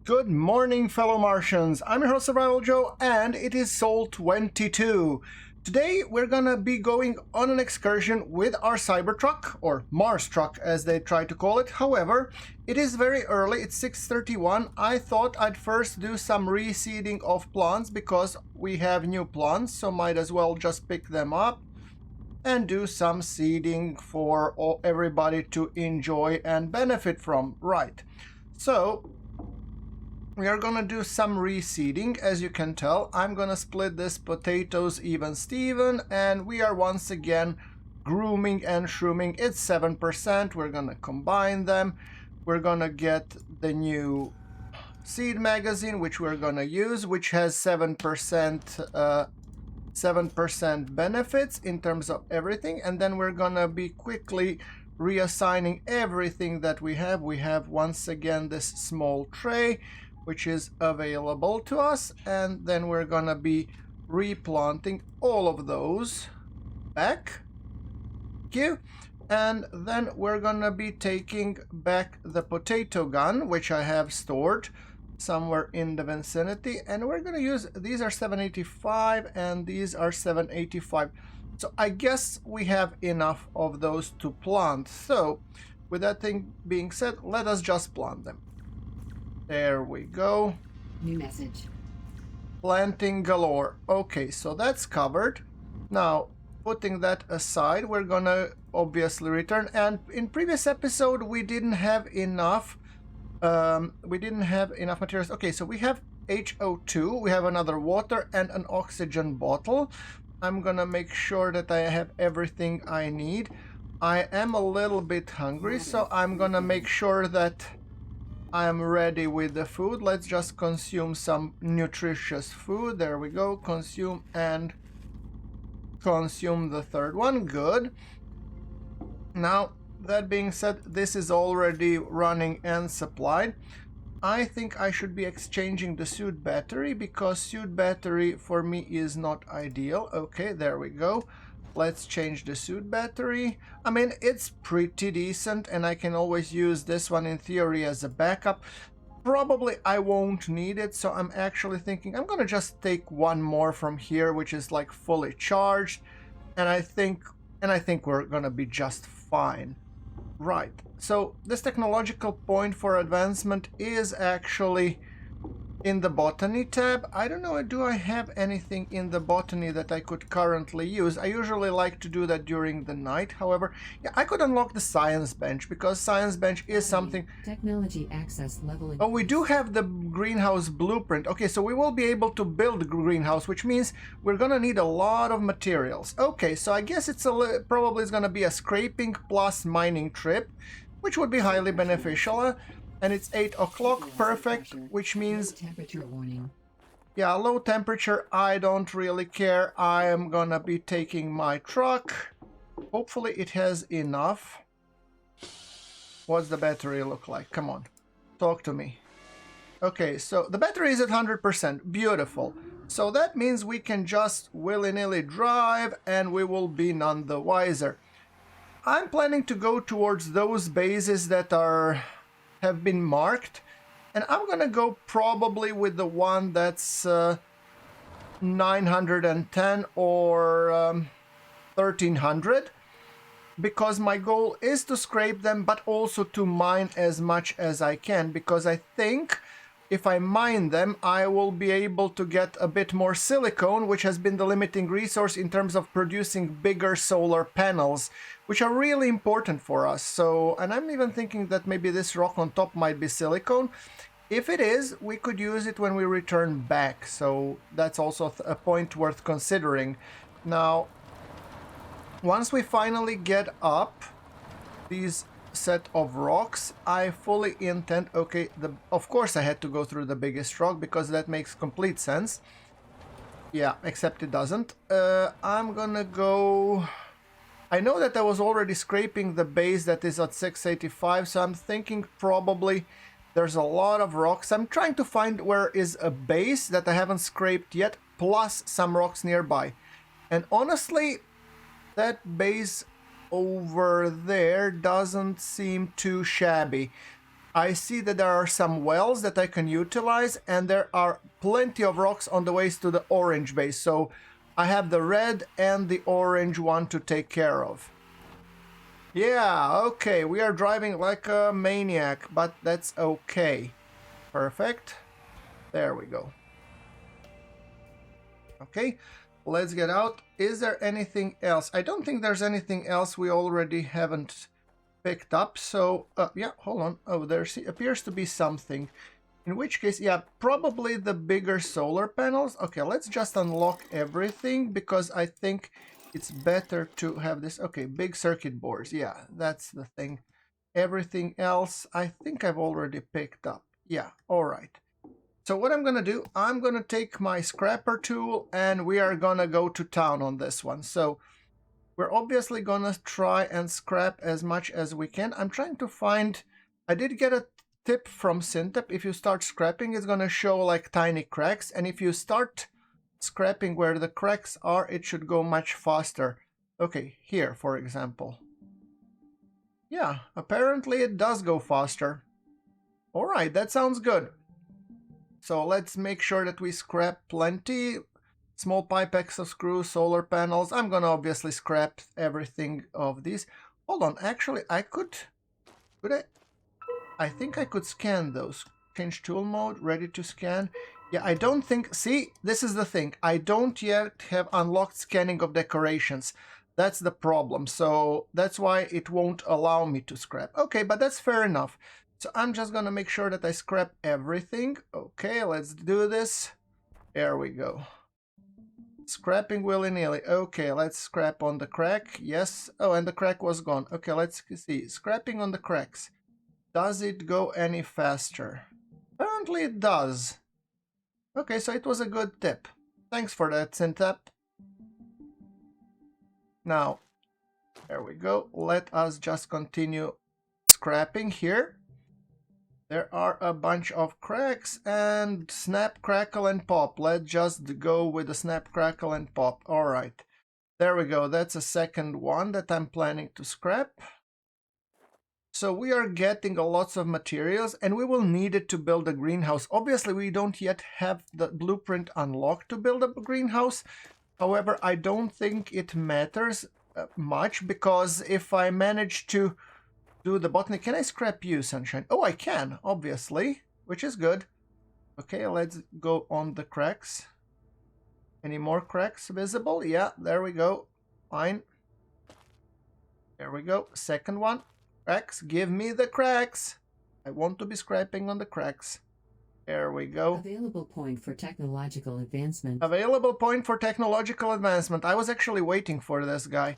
Good morning, fellow Martians. I'm your host, Survival Joe, and it is Sol 22. Today, we're gonna be going on an excursion with our Cybertruck, or Mars truck as they try to call it. However, it is very early, it's 6:31. I thought I'd first do some reseeding of plants because we have new plants, so might as well just pick them up and do some seeding for everybody to enjoy and benefit from. Right. So, we are gonna do some reseeding. As you can tell, I'm gonna split this potatoes even Steven, and we are once again grooming and shrooming. It's 7%. We're gonna combine them. We're gonna get the new seed magazine, which we're gonna use, which has 7% benefits in terms of everything, and then we're gonna be quickly reassigning everything that we have. We have once again this small tray which is available to us, and then we're gonna be replanting all of those back. Thank you. And then we're gonna be taking back the potato gun, which I have stored somewhere in the vicinity, and we're gonna use, these are 785 and these are 785, so I guess we have enough of those to plant. So with that thing being said, let us just plant them. There we go. New message. Planting galore. Okay, so that's covered. Now, putting that aside, we're gonna obviously return. And in previous episode, we didn't have enough. Materials. Okay, so we have HO2. We have another water and an oxygen bottle. I'm gonna make sure that I have everything I need. I am a little bit hungry, so I'm gonna make sure that I'm ready with the food. Let's just consume some nutritious food. There we go. Consume and consume the third one. Good. Now, that being said, this is already running and supplied. I think I should be exchanging the suit battery because suit battery for me is not ideal. Okay, there we go. Let's change the suit battery. I mean, it's pretty decent, and I can always use this one in theory as a backup. Probably I won't need it, so I'm actually thinking I'm gonna just take one more from here, which is like fully charged, and I think we're gonna be just fine. Right. So this technological point for advancement is actually in the botany tab. I don't know, do I have anything in the botany that I could currently use? I usually like to do that during the night. However, yeah, I could unlock the science bench because science bench is something. Technology access level. Oh, we do have the greenhouse blueprint. Okay, so we will be able to build a greenhouse, which means we're gonna need a lot of materials. Okay, so I guess it's probably is gonna be a scraping plus mining trip, which would be highly beneficial. And it's 8 o'clock, perfect, which means temperature warning. Yeah, low temperature, I don't really care. I am gonna be taking my truck. Hopefully it has enough. What's the battery look like? Come on, talk to me. Okay, so the battery is at 100%, beautiful. So that means we can just willy-nilly drive and we will be none the wiser. I'm planning to go towards those bases that have been marked, and I'm gonna go probably with the one that's 910 or 1300, because my goal is to scrape them but also to mine as much as I can, because I think if I mine them I will be able to get a bit more silicone, which has been the limiting resource in terms of producing bigger solar panels, which are really important for us. So, and I'm even thinking that maybe this rock on top might be silicone. If it is, we could use it when we return back. So that's also a point worth considering. Now, once we finally get up these set of rocks, I fully intend, okay, of course I had to go through the biggest rock because that makes complete sense. Yeah, except it doesn't. I'm gonna go. I know that I was already scraping the base that is at 685, so I'm thinking probably there's a lot of rocks. I'm trying to find where is a base that I haven't scraped yet, plus some rocks nearby. And honestly, that base over there doesn't seem too shabby. I see that there are some wells that I can utilize, and there are plenty of rocks on the ways to the orange base. So I have the red and the orange one to take care of. Yeah, okay, we are driving like a maniac, but that's okay. Perfect. There we go. Okay, let's get out. Is there anything else? I don't think there's anything else we already haven't picked up. So, yeah, hold on. Oh, there appears to be something. In which case, yeah, probably the bigger solar panels. Okay, let's just unlock everything because I think it's better to have this. Okay, big circuit boards. Yeah, that's the thing. Everything else, I think I've already picked up. Yeah, all right. So what I'm going to do, I'm going to take my scrapper tool and we are going to go to town on this one. So we're obviously going to try and scrap as much as we can. I'm trying to find, I did get a tip from Syntep. If you start scrapping, it's going to show like tiny cracks. And if you start scrapping where the cracks are, it should go much faster. Okay, here, for example. Yeah, apparently it does go faster. All right, that sounds good. So let's make sure that we scrap plenty. Small pipe exo screws, solar panels. I'm gonna obviously scrap everything of these. Hold on, actually could I think I could scan those. Change tool mode, ready to scan. Yeah, I don't think, see, this is the thing. I don't yet have unlocked scanning of decorations. That's the problem. So that's why it won't allow me to scrap. Okay, but that's fair enough. So I'm just gonna make sure that I scrap everything. Okay, let's do this. There we go. Scrapping willy-nilly. Okay, let's scrap on the crack. Yes. Oh, and the crack was gone. Okay, let's see. Scrapping on the cracks. Does it go any faster? Apparently it does. Okay, so it was a good tip. Thanks for that, Syntep. Now, there we go. Let us just continue scrapping here. There are a bunch of cracks and snap, crackle, and pop. Let's just go with the snap, crackle, and pop. All right. There we go. That's a second one that I'm planning to scrap. So we are getting lots of materials and we will need it to build a greenhouse. Obviously, we don't yet have the blueprint unlocked to build a greenhouse. However, I don't think it matters much because if I manage to do the botany, can I scrap you, Sunshine? Oh, I can, obviously, which is good. Okay, let's go on the cracks. Any more cracks visible? Yeah, there we go. Fine. There we go. Second one. Cracks. Give me the cracks. I want to be scraping on the cracks. There we go. Available point for technological advancement. Available point for technological advancement. I was actually waiting for this guy.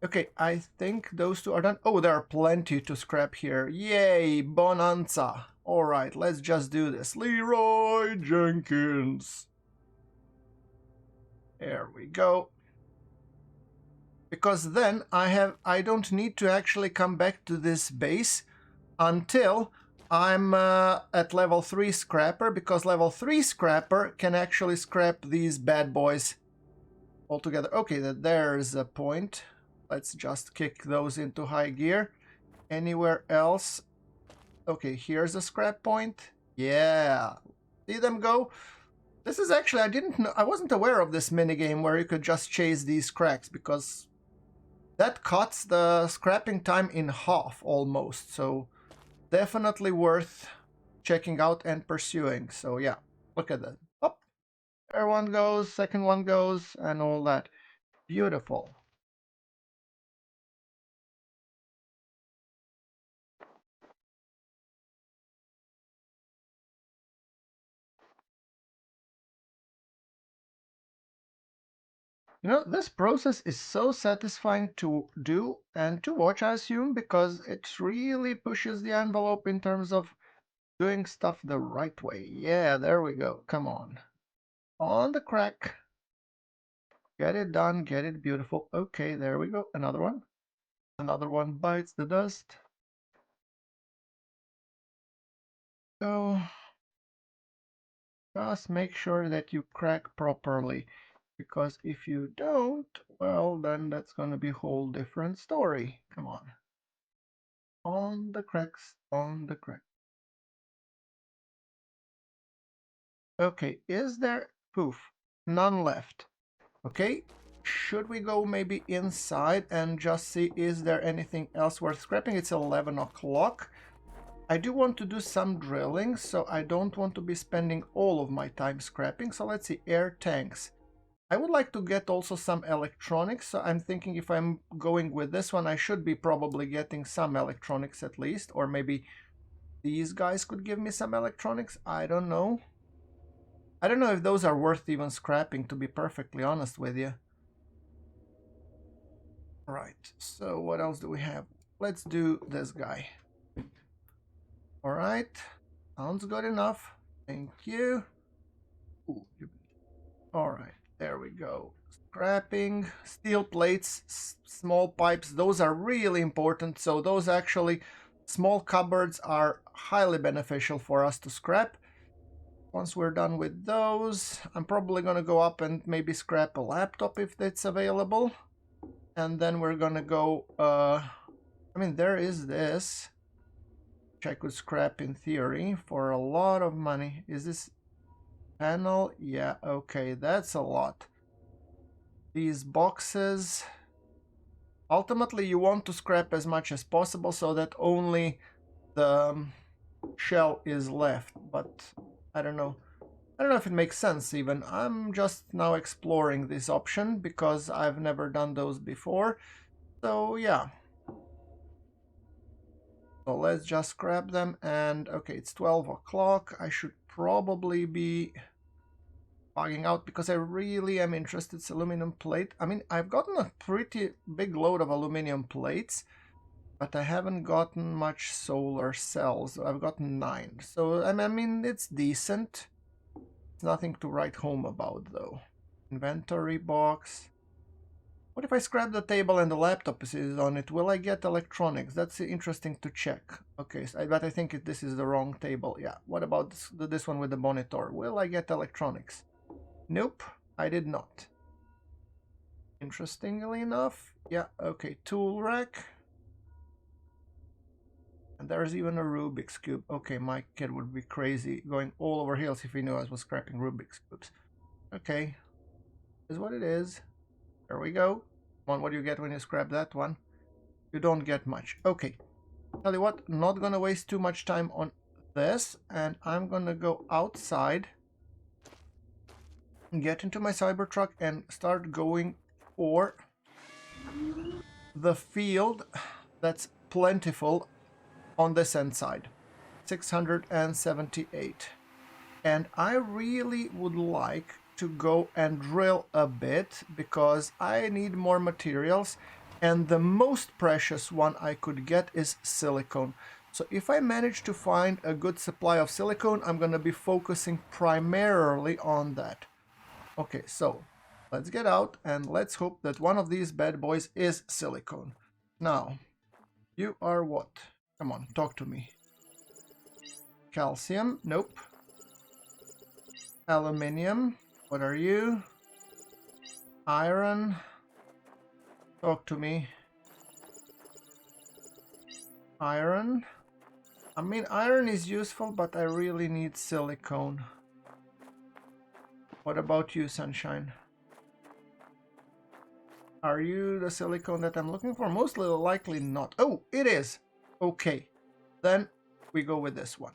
Okay, I think those two are done. Oh, there are plenty to scrap here. Yay, bonanza. All right, let's just do this. Leroy Jenkins. There we go. Because then I don't need to actually come back to this base until I'm at level 3 scrapper, because level 3 scrapper can actually scrap these bad boys altogether. Okay, there's a point. Let's just kick those into high gear. Anywhere else? Okay, here's a scrap point. Yeah, see them go? This is actually, I wasn't aware of this minigame where you could just chase these cracks, because that cuts the scrapping time in half almost. So definitely worth checking out and pursuing. So yeah, look at that. Up, there one goes, second one goes, and all that. Beautiful. You know, this process is so satisfying to do and to watch, I assume, because it really pushes the envelope in terms of doing stuff the right way. Yeah, there we go. Come on. On the crack. Get it done, get it beautiful. Okay, there we go. Another one. Another one bites the dust. So just make sure that you crack properly, because if you don't, well, then that's going to be a whole different story. Come on. On the cracks, on the cracks. Okay, is there... Poof. None left. Okay, should we go maybe inside and just see is there anything else worth scrapping? It's 11 o'clock. I do want to do some drilling, so I don't want to be spending all of my time scrapping. So let's see, air tanks. I would like to get also some electronics, so I'm thinking if I'm going with this one, I should be probably getting some electronics at least, or maybe these guys could give me some electronics. I don't know. I don't know if those are worth even scrapping, to be perfectly honest with you. Right, so what else do we have? Let's do this guy. All right, sounds good enough. Thank you. Ooh, all right, there we go. Scrapping, steel plates, small pipes, those are really important. So those actually, small cupboards are highly beneficial for us to scrap. Once we're done with those, I'm probably going to go up and maybe scrap a laptop if it's available. And then we're going to go, I mean, there is this, which I could scrap in theory for a lot of money. Is this panel? Yeah, okay, that's a lot. These boxes, ultimately you want to scrap as much as possible so that only the shell is left, but I don't know. I don't know if it makes sense even. I'm just now exploring this option because I've never done those before. So yeah. So let's just grab them and okay, it's 12 o'clock. I should probably be bugging out because I really am interested in aluminum plate. I mean, I've gotten a pretty big load of aluminum plates, but I haven't gotten much solar cells. I've gotten 9. So I mean, it's decent. It's nothing to write home about though. Inventory box. What if I scrap the table and the laptop is on it? Will I get electronics? That's interesting to check. Okay, so but I think this is the wrong table. Yeah. What about this one with the monitor? Will I get electronics? Nope, I did not. Interestingly enough, yeah, okay, tool rack. And there's even a Rubik's Cube. Okay, my kid would be crazy going all over hills if he knew I was scrapping Rubik's Cubes. Okay, is what it is. There we go. Come on, what do you get when you scrap that one? You don't get much. Okay, tell you what, not gonna waste too much time on this, and I'm gonna go outside, get into my Cybertruck, and start going for the field that's plentiful on this end side. 678. And I really would like to go and drill a bit because I need more materials, and the most precious one I could get is silicone. So if I manage to find a good supply of silicone, I'm going to be focusing primarily on that. Okay, so let's get out and let's hope that one of these bad boys is silicone. Now, you are what? Come on, talk to me. Calcium, nope. Aluminium, what are you? Iron, talk to me. Iron, I mean iron is useful, but I really need silicone. What about you, Sunshine? Are you the silicone that I'm looking for? Most likely not. Oh, it is. Okay, then we go with this one.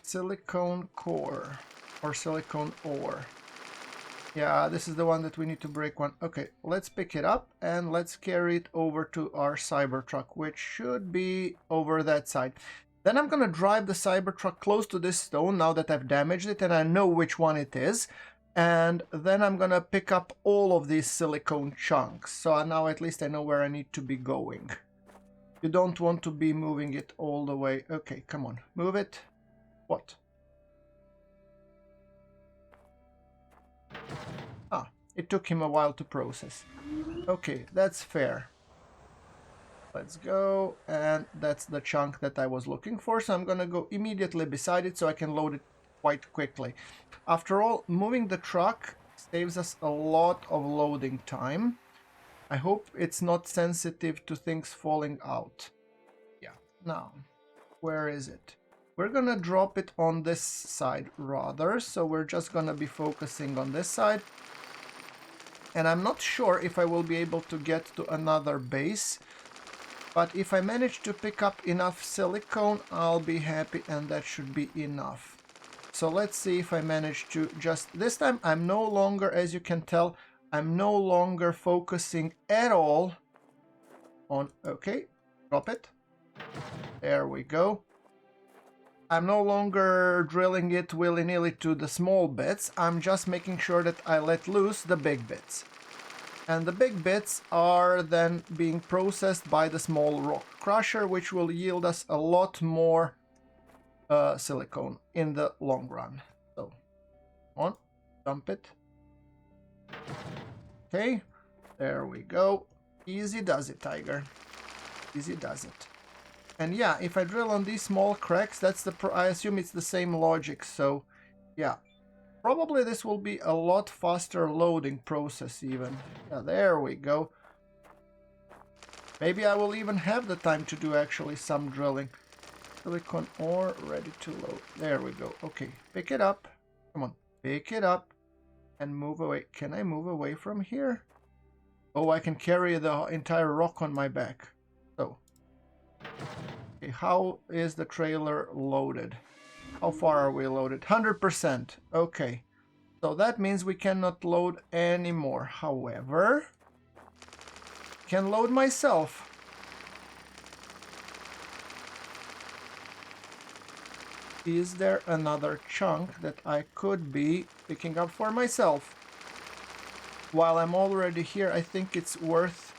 Silicone core or silicone ore. Yeah, this is the one that we need to break one. Okay, let's pick it up and let's carry it over to our Cybertruck, which should be over that side. Then I'm gonna drive the Cybertruck close to this stone now that I've damaged it and I know which one it is. And then I'm gonna pick up all of these silicone chunks. So now at least I know where I need to be going. You don't want to be moving it all the way. Okay, come on, move it. What? Ah, it took him a while to process. Okay, that's fair. Let's go, and that's the chunk that I was looking for, so I'm gonna go immediately beside it so I can load it quite quickly. After all, moving the truck saves us a lot of loading time. I hope it's not sensitive to things falling out. Yeah, now. Where is it? We're gonna drop it on this side rather, so we're just gonna be focusing on this side. And I'm not sure if I will be able to get to another base, but if I manage to pick up enough silicone, I'll be happy, and that should be enough. So let's see if I manage to just... This time I'm no longer, as you can tell, I'm no longer focusing at all on... Okay, drop it. There we go. I'm no longer drilling it willy-nilly to the small bits. I'm just making sure that I let loose the big bits. And the big bits are then being processed by the small rock crusher, which will yield us a lot more silicone in the long run. So, on, dump it. Okay, there we go. Easy does it, Tiger. Easy does it. And yeah, if I drill on these small cracks, that's the... I assume it's the same logic, so yeah. Probably this will be a lot faster loading process even. Yeah, there we go. Maybe I will even have the time to do actually some drilling. Silicone ore ready to load. There we go. Okay, pick it up. Come on, pick it up and move away. Can I move away from here? Oh, I can carry the entire rock on my back. So, okay, how is the trailer loaded? How far are we loaded? 100%. Okay. So that means we cannot load anymore. However, can load myself. Is there another chunk that I could be picking up for myself? While I'm already here, I think it's worth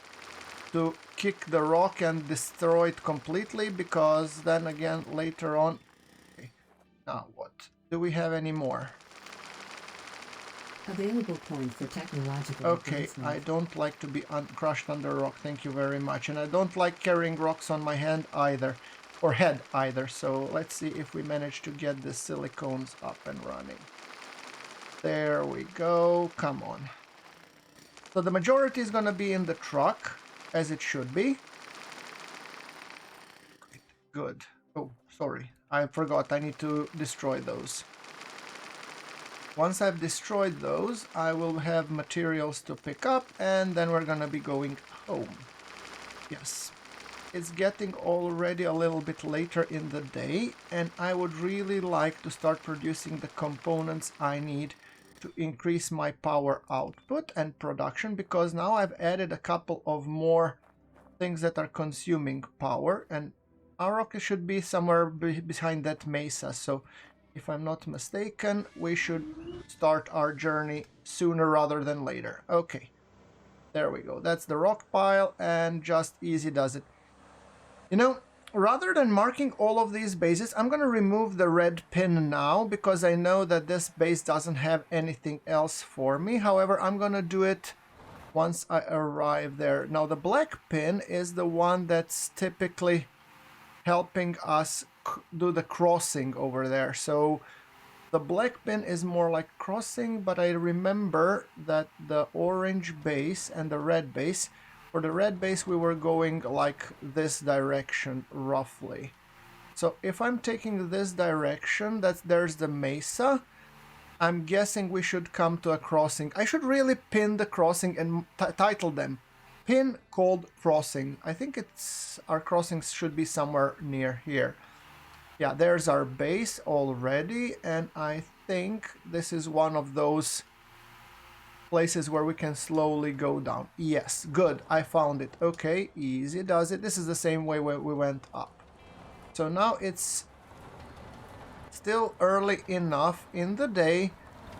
to kick the rock and destroy it completely, because then again later on... Okay, now what? Do we have any more? Available point for technological Okay, advancement. I don't like to be crushed under rock, thank you very much. And I don't like carrying rocks on my hand either, or head either. So let's see if we manage to get the silicones up and running. There we go, come on. So the majority is gonna be in the truck, as it should be. Good. Oh, sorry, I forgot, I need to destroy those. Once I've destroyed those, I will have materials to pick up, and then we're gonna be going home. Yes. It's getting already a little bit later in the day, and I would really like to start producing the components I need to increase my power output and production, because now I've added a couple of more things that are consuming power, and our rocket should be somewhere behind that mesa, so if I'm not mistaken, we should start our journey sooner rather than later. Okay, there we go. That's the rock pile, and just easy does it. You know, rather than marking all of these bases, I'm going to remove the red pin now, because I know that this base doesn't have anything else for me. However, I'm going to do it once I arrive there. Now, the black pin is the one that's typically helping us do the crossing over there. So the black pin is more like crossing, but I remember that the orange base and the red base, for the red base we were going like this direction roughly. So if I'm taking this direction, there's the mesa. I'm guessing we should come to a crossing. I should really pin the crossing and title them. Pin called crossing. I think it's our crossings should be somewhere near here. Yeah, there's our base already, and I think this is one of those places where we can slowly go down. Yes, good, I found it. Okay, easy does it. This is the same way we went up. So now it's still early enough in the day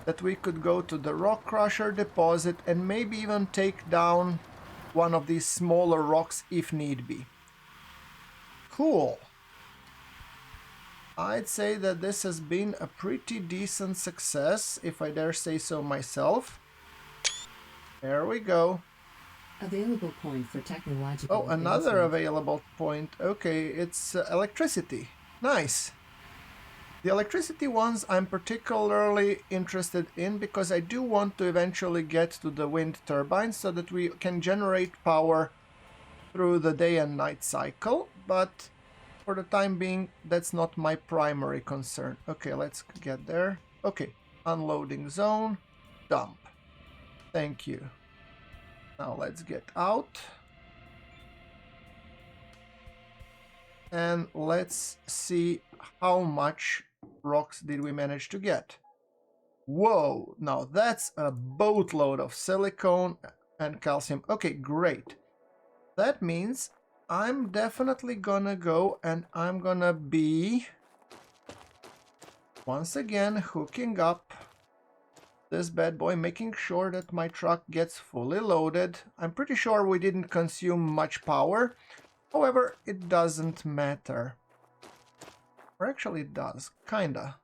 that we could go to the rock crusher deposit and maybe even take down one of these smaller rocks if need be. Cool. I'd say that this has been a pretty decent success, if I dare say so myself. There we go. Available point for technological Oh, another advancement. available point. Okay, it's electricity. Nice. The electricity ones I'm particularly interested in, because I do want to eventually get to the wind turbines so that we can generate power through the day and night cycle. But for the time being, that's not my primary concern. Okay, let's get there. Okay, unloading zone, dump. Thank you. Now let's get out. And let's see how much rocks did we manage to get. Whoa, now that's a boatload of silicone and calcium. Okay, great. That means I'm definitely gonna go and I'm gonna be once again hooking up this bad boy, making sure that my truck gets fully loaded. I'm pretty sure we didn't consume much power. However, it doesn't matter. Or actually it does, kinda.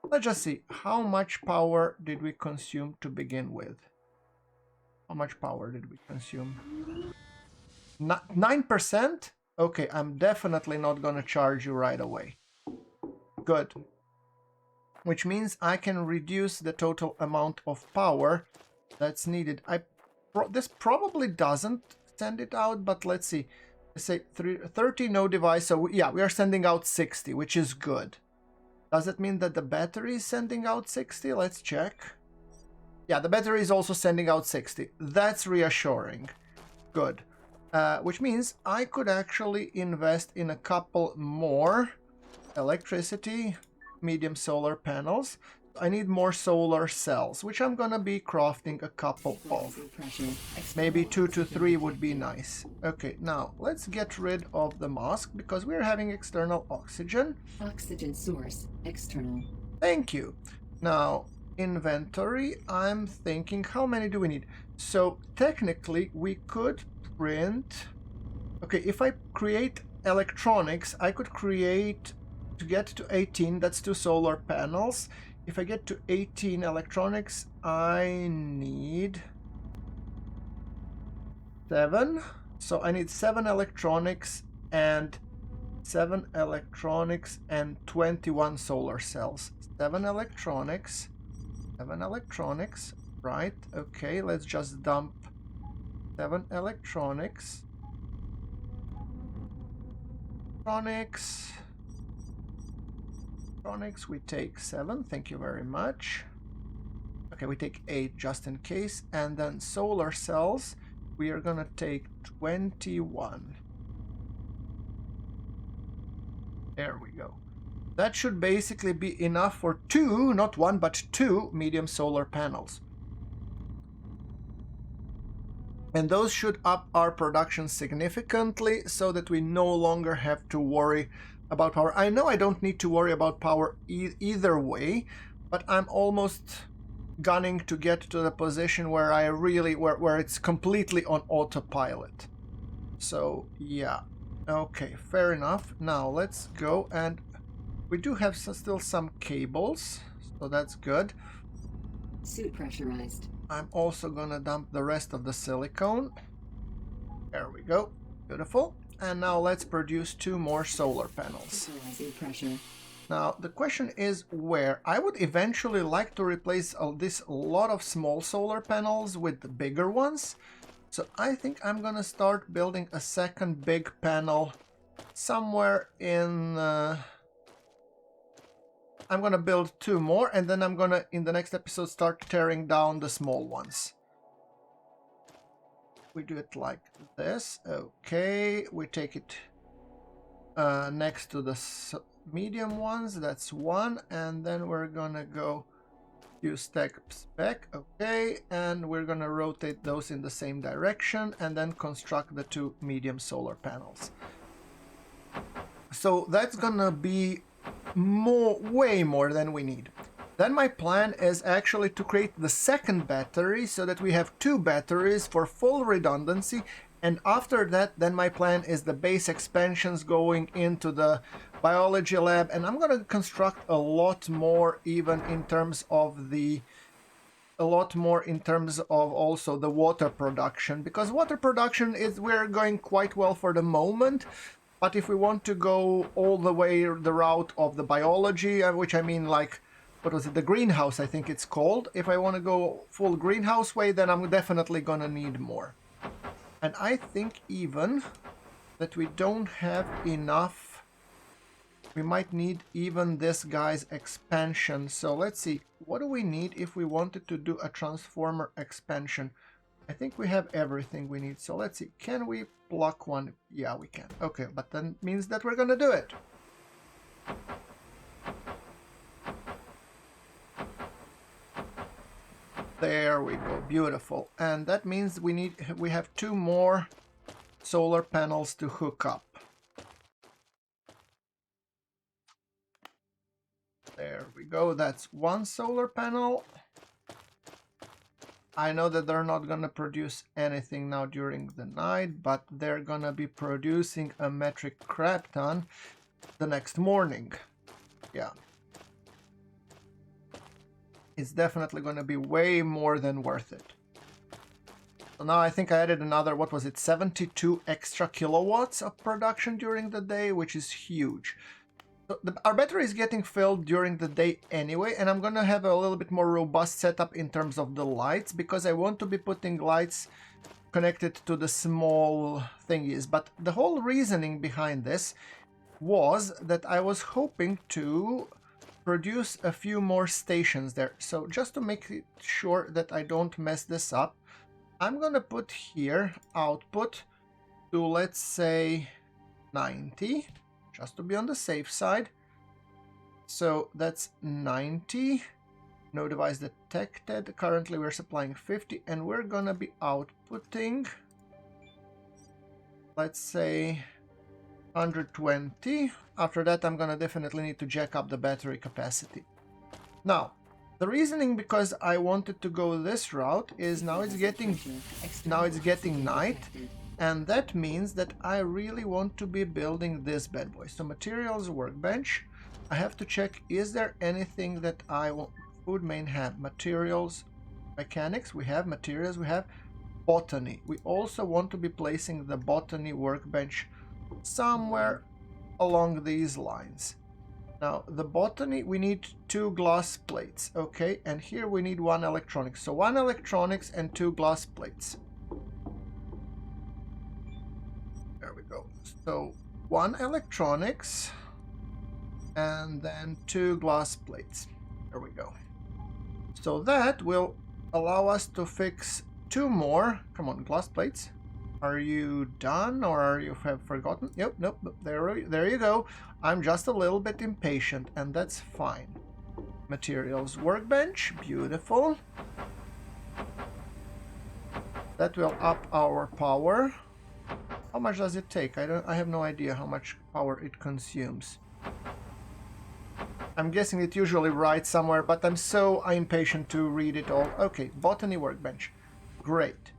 Let's just see, how much power did we consume to begin with? How much power did we consume? 9%? Okay, I'm definitely not gonna charge you right away. Good. Which means I can reduce the total amount of power that's needed. This probably doesn't send it out, but let's see. Let's say 30 no device, so yeah, we are sending out 60, which is good. Does it mean that the battery is sending out 60? Let's check. Yeah, the battery is also sending out 60. That's reassuring. Good. Which means I could actually invest in a couple more electricity, medium solar panels. I need more solar cells, which I'm gonna be crafting a couple of. Maybe 2 to 3 would be nice. Okay, now let's get rid of the mask because we're having external oxygen. Oxygen source external. Thank you. Now, inventory, I'm thinking, how many do we need? So technically we could print. Okay, if I create electronics, I could create, to get to 18, that's 2 solar panels. If I get to 18 electronics, I need 7. So I need 7 electronics and 21 solar cells. 7 electronics, right? Okay, let's just dump 7 electronics. Electronics, we take 7, thank you very much. Okay, we take 8 just in case, and then solar cells, we are gonna take 21. There we go. That should basically be enough for 2, not 1, but 2 medium solar panels. And those should up our production significantly so that we no longer have to worry about power. I know I don't need to worry about power either way, but I'm almost gunning to get to the position where I really, where it's completely on autopilot. So yeah, okay, fair enough. Now let's go, and we do have still some cables, so that's good. Suit pressurized. I'm also gonna dump the rest of the silicone. There we go, beautiful. And now let's produce 2 more solar panels. Pressure. Now the question is where. I would eventually like to replace this lot of small solar panels with the bigger ones. So I think I'm gonna start building a second big panel somewhere in... I'm gonna build 2 more, and then I'm gonna, in the next episode, start tearing down the small ones. We do it like this. Okay, we take it next to the medium ones. That's 1, and then we're gonna go use stack spec. Okay, and we're gonna rotate those in the same direction, and then construct the 2 medium solar panels. So that's gonna be way more than we need. Then my plan is actually to create the second battery so that we have 2 batteries for full redundancy, and after that then my plan is the base expansions going into the biology lab, and I'm gonna construct a lot more even in terms of also the water production, because water production we're going quite well for the moment. But if we want to go all the way the route of the biology, which I mean like, what was it, the greenhouse I think it's called. If I want to go full greenhouse way, then I'm definitely gonna need more. And I think even that we don't have enough We might need even this guy's expansion. So let's see, what do we need if we wanted to do a transformer expansion? I think we have everything we need. So let's see, can we block one? Yeah, we can. Okay, but then means that we're gonna do it. There we go, beautiful. And that means we have 2 more solar panels to hook up. There we go, that's 1 solar panel. I know that they're not gonna produce anything now during the night, but they're gonna be producing a metric crap ton the next morning. Yeah. It's definitely gonna be way more than worth it. So now I think I added another, what was it, 72 extra kilowatts of production during the day, which is huge. So our battery is getting filled during the day anyway, and I'm gonna have a little bit more robust setup in terms of the lights, because I want to be putting lights connected to the small thingies. But the whole reasoning behind this was that I was hoping to produce a few more stations there. So just to make it sure that I don't mess this up, I'm gonna put here output to, let's say, 90, just to be on the safe side. So that's 90. No device detected. Currently we're supplying 50, and we're gonna be outputting, let's say, 120. After that, I'm gonna definitely need to jack up the battery capacity. Now, the reasoning because I wanted to go this route is now it's getting night, and that means that I really want to be building this bad boy. So materials workbench. I have to check, is there anything that I want? Food main have materials, mechanics, we have materials, we have botany. We also want to be placing the botany workbench somewhere along these lines. Now, the botany, we need 2 glass plates, okay? And here we need 1 electronics. So 1 electronics and 2 glass plates. There we go. So 1 electronics and then 2 glass plates. There we go. So that will allow us to fix 2 more. Come on, glass plates. Are you done, or are you have forgotten? Yep, nope, there you go. I'm just a little bit impatient, and that's fine. Materials workbench, beautiful. That will up our power. How much does it take? I have no idea how much power it consumes. I'm guessing it usually writes somewhere, but I'm so impatient to read it all. Okay, botany workbench. Great.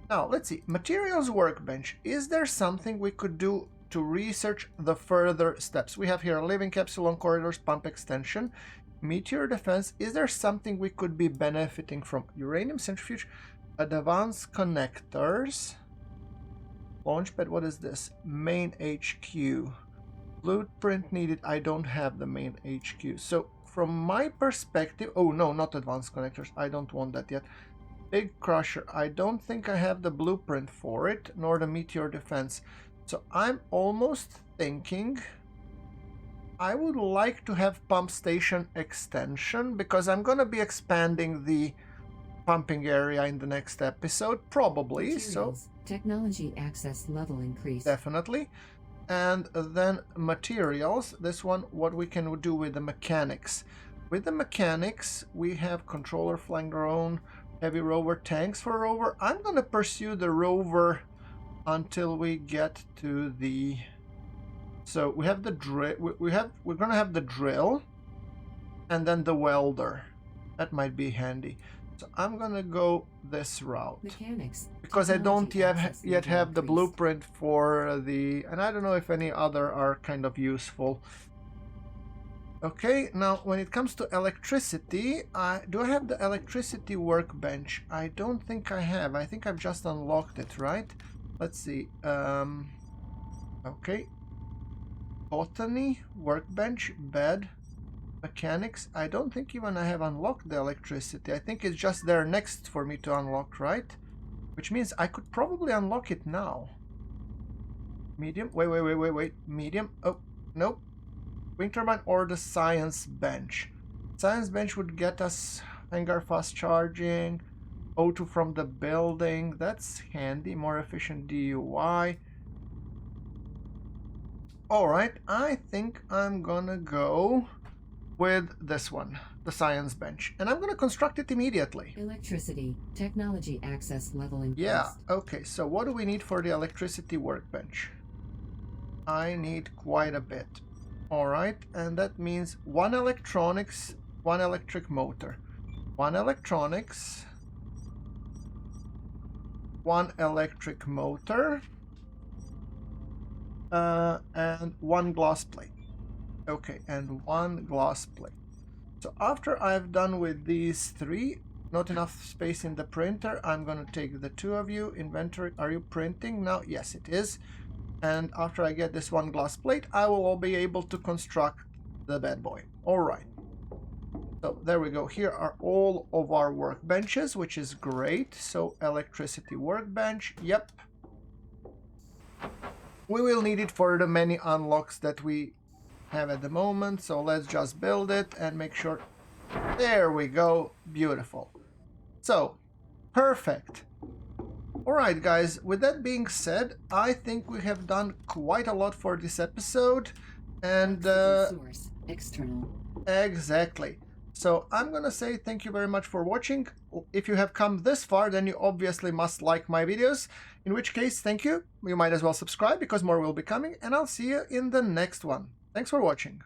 Now, let's see. Materials workbench. Is there something we could do to research the further steps? We have here a living capsule on corridors, pump extension, meteor defense. Is there something we could be benefiting from? Uranium centrifuge, advanced connectors, launchpad. What is this? Main HQ. Blueprint needed. I don't have the main HQ. So from my perspective, oh no, not advanced connectors. I don't want that yet. Big crusher. I don't think I have the blueprint for it, nor the meteor defense. So I'm almost thinking I would like to have pump station extension, because I'm gonna be expanding the pumping area in the next episode, probably. Materials. So Technology access level increase. definitely. And then materials, this one, what we can do with the mechanics. With the mechanics, we have controller, flying drone, heavy rover, tanks for rover. I'm gonna pursue the rover until we get to the... So we have the drill, we're gonna have the drill, and then the welder. That might be handy. So I'm gonna go this route. Mechanics. Because I don't yet Technology have the increased. blueprint for the... And I don't know if any other are kind of useful. Okay, now when it comes to electricity, do I have the electricity workbench? I don't think I have. I think I've just unlocked it, right? Let's see. Okay. Botany, workbench, bed, mechanics. I don't think even I have unlocked the electricity. I think it's just there next for me to unlock, right? Which means I could probably unlock it now. Medium. Wait. Medium. Oh, nope. wind turbine or the science bench? Science bench would get us hangar fast charging, O2 from the building. That's handy. More efficient DUI. Alright, I think I'm gonna go with this one, the science bench. And I'm gonna construct it immediately. Electricity. Technology access level increased. Yeah, okay, so what do we need for the electricity workbench? I need quite a bit. Alright, and that means one electronics, one electric motor. One electronics, one electric motor, and one glass plate. Okay, and one glass plate. So after I've done with these three, not enough space in the printer, I'm gonna take the two of you. Inventory, are you printing now? Yes, it is. And after I get this one glass plate, I will all be able to construct the bad boy. All right. So there we go. Here are all of our workbenches, which is great. So electricity workbench, yep. We will need it for the many unlocks that we have at the moment. So let's just build it and make sure. There we go. Beautiful. So, perfect. Alright guys, with that being said, I think we have done quite a lot for this episode. And source external. Exactly. So I'm gonna say thank you very much for watching. If you have come this far, then you obviously must like my videos, in which case thank you. You might as well subscribe because more will be coming, and I'll see you in the next one. Thanks for watching.